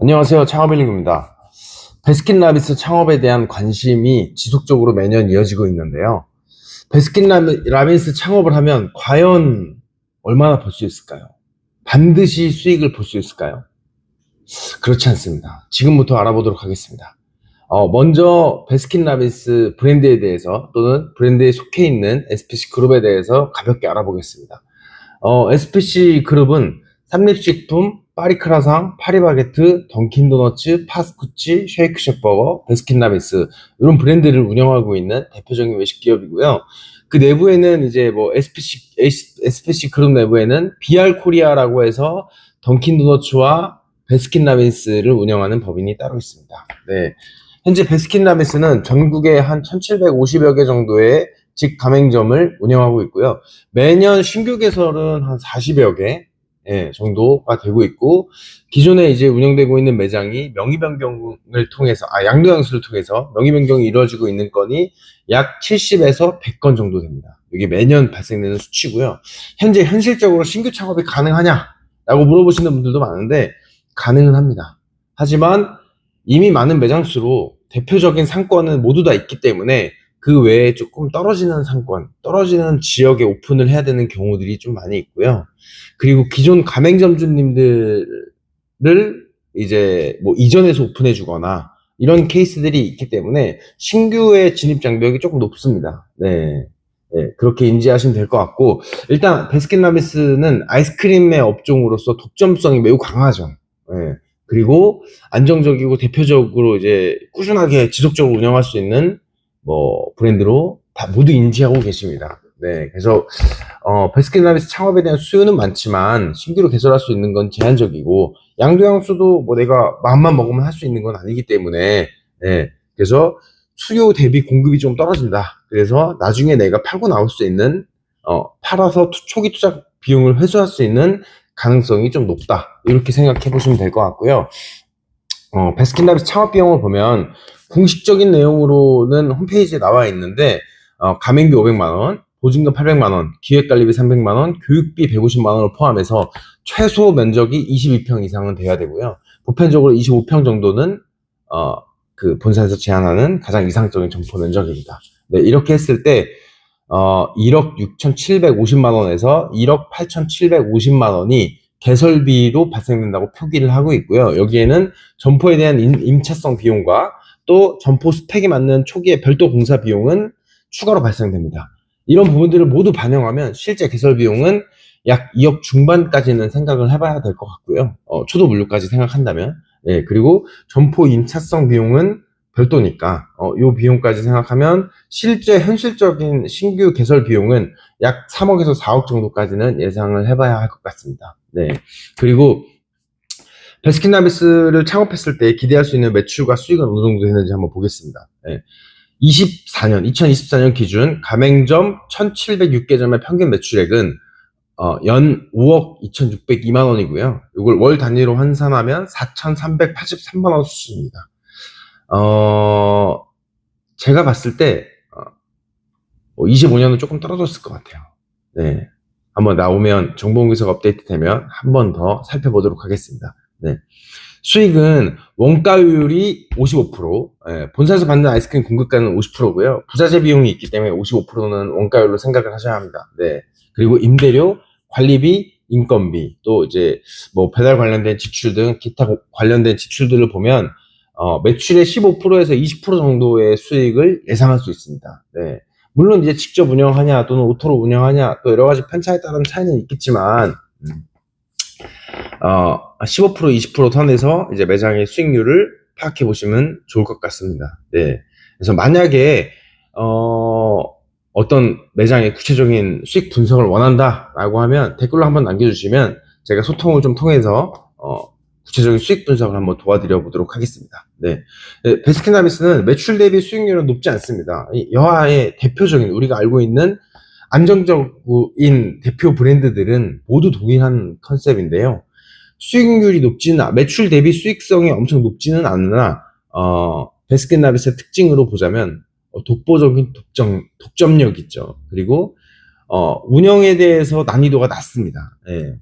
안녕하세요. 창업일링입니다. 베스킨라빈스 창업에 대한 관심이 지속적으로 매년 이어지고 있는데요. 베스킨라빈스 창업을 하면 과연 얼마나 벌 수 있을까요? 반드시 수익을 볼 수 있을까요? 그렇지 않습니다. 지금부터 알아보도록 하겠습니다. 먼저 베스킨라빈스 브랜드에 대해서 또는 브랜드에 속해 있는 SPC 그룹에 대해서 가볍게 알아보겠습니다. SPC 그룹은 삼립식품, 파리크라상, 파리바게트, 던킨도너츠, 파스쿠치, 쉐이크쉑버거, 베스킨라빈스 이런 브랜드를 운영하고 있는 대표적인 외식 기업이고요. 그 내부에는 이제 뭐 SPC 그룹 내부에는 BR 코리아라고 해서 던킨도너츠와 베스킨라빈스를 운영하는 법인이 따로 있습니다. 네. 현재 베스킨라빈스는 전국에 한 1750여 개 정도의 직가맹점을 운영하고 있고요. 매년 신규 개설은 한 40여 개 정도가 되고 있고, 기존에 이제 운영되고 있는 매장이 명의 변경을 통해서, 양도양수를 통해서 명의 변경이 이루어지고 있는 건이 약 70에서 100건 정도 됩니다. 이게 매년 발생되는 수치고요. 현재 현실적으로 신규 창업이 가능하냐? 라고 물어보시는 분들도 많은데, 가능은 합니다. 하지만 이미 많은 매장 수로 대표적인 상권은 모두 다 있기 때문에 그 외에 조금 떨어지는 상권, 떨어지는 지역에 오픈을 해야 되는 경우들이 좀 많이 있고요. 그리고 기존 가맹점주님들을 이제 뭐 이전해서 오픈해 주거나 이런 케이스들이 있기 때문에 신규의 진입 장벽이 조금 높습니다. 네. 네, 그렇게 인지하시면 될 것 같고, 일단 베스킨라빈스는 아이스크림의 업종으로서 독점성이 매우 강하죠. 네. 그리고 안정적이고 대표적으로 이제 꾸준하게 지속적으로 운영할 수 있는 뭐 브랜드로 다 모두 인지하고 계십니다. 네, 그래서 베스킨라빈스 창업에 대한 수요는 많지만 신규로 개설할 수 있는 건 제한적이고, 양도양수도 뭐 내가 마음만 먹으면 할 수 있는 건 아니기 때문에, 네, 그래서 수요 대비 공급이 좀 떨어진다. 그래서 나중에 내가 팔고 나올 수 있는 팔아서 초기 투자 비용을 회수할 수 있는 가능성이 좀 높다. 이렇게 생각해 보시면 될 것 같고요. 베스킨라빈스 창업 비용을 보면 공식적인 내용으로는 홈페이지에 나와 있는데, 가맹비 500만원, 보증금 800만원, 기획관리비 300만원, 교육비 150만원을 포함해서 최소 면적이 22평 이상은 돼야 되고요. 보편적으로 25평 정도는 그 본사에서 제한하는 가장 이상적인 점포 면적입니다. 네, 이렇게 했을 때 1억 6,750만원에서 1억 8,750만원이 개설비로 발생된다고 표기를 하고 있고요. 여기에는 점포에 대한 임차성 비용과 또 점포 스펙에 맞는 초기의 별도 공사 비용은 추가로 발생됩니다. 이런 부분들을 모두 반영하면 실제 개설 비용은 약 2억 중반까지는 생각을 해봐야 될 것 같고요. 초도 물류까지 생각한다면. 예, 그리고 점포 임차성 비용은 별도니까 이 비용까지 생각하면 실제 현실적인 신규 개설 비용은 약 3억에서 4억 정도까지는 예상을 해봐야 할 것 같습니다. 네. 그리고 베스킨라빈스를 창업했을 때 기대할 수 있는 매출과 수익은 어느 정도 되는지 한번 보겠습니다. 네. 2024년 기준 가맹점 1,706개점의 평균 매출액은 연 5억 2,602만 원이고요. 이걸 월 단위로 환산하면 4,383만 원 수준입니다. 제가 봤을 때 25년은 조금 떨어졌을 것 같아요. 네. 한번 나오면 정보공개서가 업데이트 되면 한 번 더 살펴보도록 하겠습니다. 네. 수익은 원가율이 55%, 본사에서 받는 아이스크림 공급가는 50%고요. 부자재 비용이 있기 때문에 55%는 원가율로 생각을 하셔야 합니다. 네. 그리고 임대료, 관리비, 인건비, 또 이제 뭐 배달 관련된 지출 등 기타 관련된 지출들을 보면 매출의 15%에서 20% 정도의 수익을 예상할 수 있습니다. 네. 물론 이제 직접 운영하냐 또는 오토로 운영하냐 또 여러 가지 편차에 따른 차이는 있겠지만 15% 20% 선에서 이제 매장의 수익률을 파악해 보시면 좋을 것 같습니다. 네. 그래서 만약에 어떤 매장의 구체적인 수익 분석을 원한다라고 하면 댓글로 한번 남겨주시면 제가 소통을 좀 통해서 구체적인 수익 분석을 한번 도와드려 보도록 하겠습니다. 네. 베스킨라빈스는 매출 대비 수익률은 높지 않습니다. 여하의 대표적인 우리가 알고 있는 안정적인 대표 브랜드들은 모두 동일한 컨셉인데요. 수익률이 높지는, 매출 대비 수익성이 엄청 높지는 않으나 베스킨라빈스의 특징으로 보자면 독보적인 독점력 있죠. 그리고 운영에 대해서 난이도가 낮습니다. 예.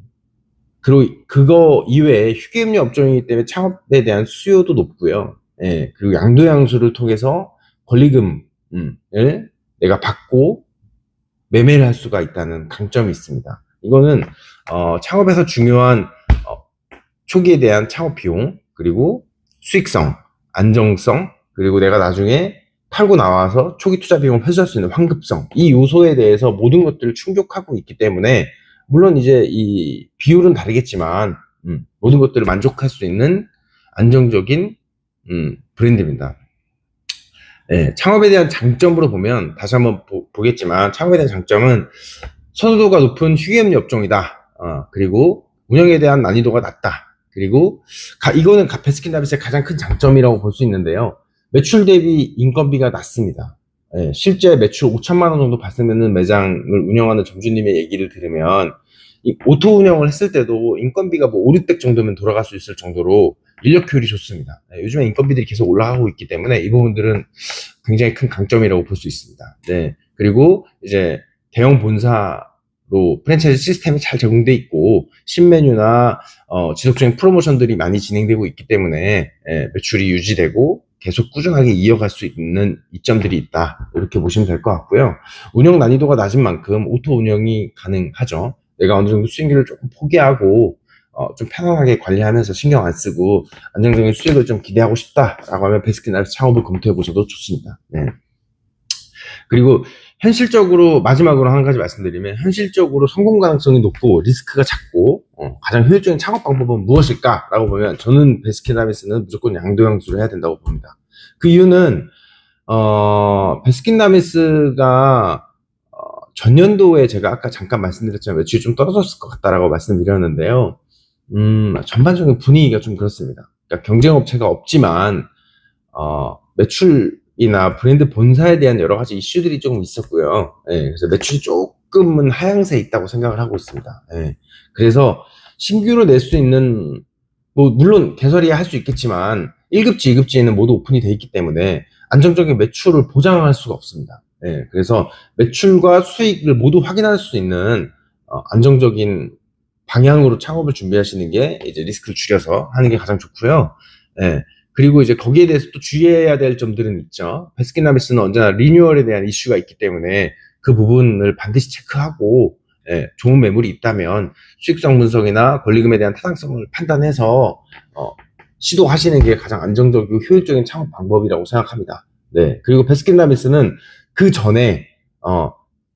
그리고 그거 이외에 휴게임료 업종이기 때문에 창업에 대한 수요도 높고요. 예, 그리고 양도양수를 통해서 권리금을 내가 받고 매매를 할 수가 있다는 강점이 있습니다. 이거는 창업에서 중요한 초기에 대한 창업 비용, 그리고 수익성, 안정성, 그리고 내가 나중에 팔고 나와서 초기 투자 비용을 회수할 수 있는 환급성, 이 요소에 대해서 모든 것들을 충족하고 있기 때문에, 물론 이제 이 비율은 다르겠지만 모든 것들을 만족할 수 있는 안정적인 브랜드입니다. 네, 창업에 대한 장점으로 보면 다시 한번 보겠지만, 창업에 대한 장점은 선호도가 높은 휴게임료 업종이다. 그리고 운영에 대한 난이도가 낮다. 그리고 이거는 베스킨라빈스의 가장 큰 장점이라고 볼 수 있는데요. 매출 대비 인건비가 낮습니다. 예, 실제 매출 5천만 원 정도 발생되는 매장을 운영하는 점주님의 얘기를 들으면, 이 오토 운영을 했을 때도 인건비가 뭐 5, 600 정도면 돌아갈 수 있을 정도로 인력 효율이 좋습니다. 예, 요즘에 인건비들이 계속 올라가고 있기 때문에 이 부분들은 굉장히 큰 강점이라고 볼 수 있습니다. 네. 그리고 이제 대형 본사로 프랜차이즈 시스템이 잘 적용돼 있고, 신메뉴나 지속적인 프로모션들이 많이 진행되고 있기 때문에 매출이 유지되고 계속 꾸준하게 이어갈 수 있는 이점들이 있다, 이렇게 보시면 될 것 같고요. 운영 난이도가 낮은 만큼 오토 운영이 가능하죠. 내가 어느 정도 수익률을 조금 포기하고 좀 편안하게 관리하면서 신경 안 쓰고 안정적인 수익을 좀 기대하고 싶다라고 하면 베스킨라빈스 창업을 검토해 보셔도 좋습니다. 네. 그리고 현실적으로, 마지막으로 한 가지 말씀드리면, 현실적으로 성공 가능성이 높고 리스크가 작고 가장 효율적인 창업 방법은 무엇일까라고 보면, 저는 베스킨라빈스는 무조건 양도양수를 해야 된다고 봅니다. 그 이유는 베스킨라빈스가 전년도에 제가 아까 잠깐 말씀드렸지만 매출이 좀 떨어졌을 것 같다라고 말씀드렸는데요. 전반적인 분위기가 좀 그렇습니다. 그러니까 경쟁업체가 없지만 매출이나 브랜드 본사에 대한 여러 가지 이슈들이 조금 있었고요. 예, 그래서 매출이 조금은 하향세에 있다고 생각을 하고 있습니다. 예, 그래서 신규로 낼 수 있는, 뭐 물론 개설이야 할 수 있겠지만 1급지, 2급지에는 모두 오픈이 돼 있기 때문에 안정적인 매출을 보장할 수가 없습니다. 예, 그래서 매출과 수익을 모두 확인할 수 있는 안정적인 방향으로 창업을 준비하시는 게 이제 리스크를 줄여서 하는 게 가장 좋고요. 예, 그리고 이제 거기에 대해서 또 주의해야 될 점들은 있죠. 베스킨라빈스는 언제나 리뉴얼에 대한 이슈가 있기 때문에 그 부분을 반드시 체크하고, 예, 좋은 매물이 있다면 수익성 분석이나 권리금에 대한 타당성을 판단해서 시도하시는 게 가장 안정적이고 효율적인 창업 방법이라고 생각합니다. 네, 그리고 베스킨라빈스는 그 전에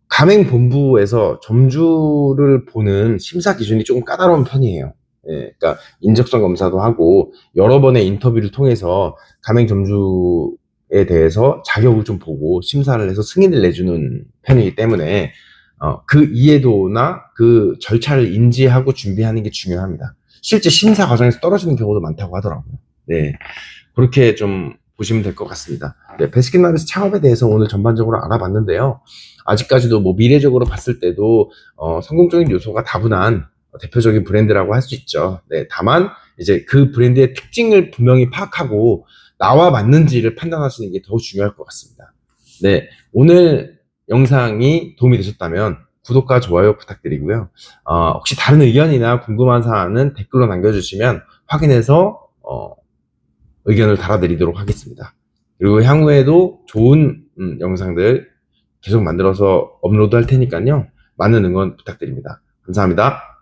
가맹본부에서 점주를 보는 심사 기준이 조금 까다로운 편이에요. 예, 그러니까 인적성 검사도 하고 여러 번의 인터뷰를 통해서 가맹점주에 대해서 자격을 좀 보고 심사를 해서 승인을 내주는 편이기 때문에 그 이해도나 그 절차를 인지하고 준비하는 게 중요합니다. 실제 심사 과정에서 떨어지는 경우도 많다고 하더라고요. 네, 그렇게 좀 보시면 될 것 같습니다. 네, 베스킨라빈스 창업에 대해서 오늘 전반적으로 알아봤는데요. 아직까지도 뭐 미래적으로 봤을 때도 성공적인 요소가 다분한 대표적인 브랜드라고 할 수 있죠. 네, 다만 이제 그 브랜드의 특징을 분명히 파악하고 나와 맞는지를 판단하시는 게 더 중요할 것 같습니다. 네, 오늘 영상이 도움이 되셨다면 구독과 좋아요 부탁드리고요. 혹시 다른 의견이나 궁금한 사항은 댓글로 남겨주시면 확인해서 의견을 달아드리도록 하겠습니다. 그리고 향후에도 좋은 영상들 계속 만들어서 업로드 할 테니까요. 많은 응원 부탁드립니다. 감사합니다.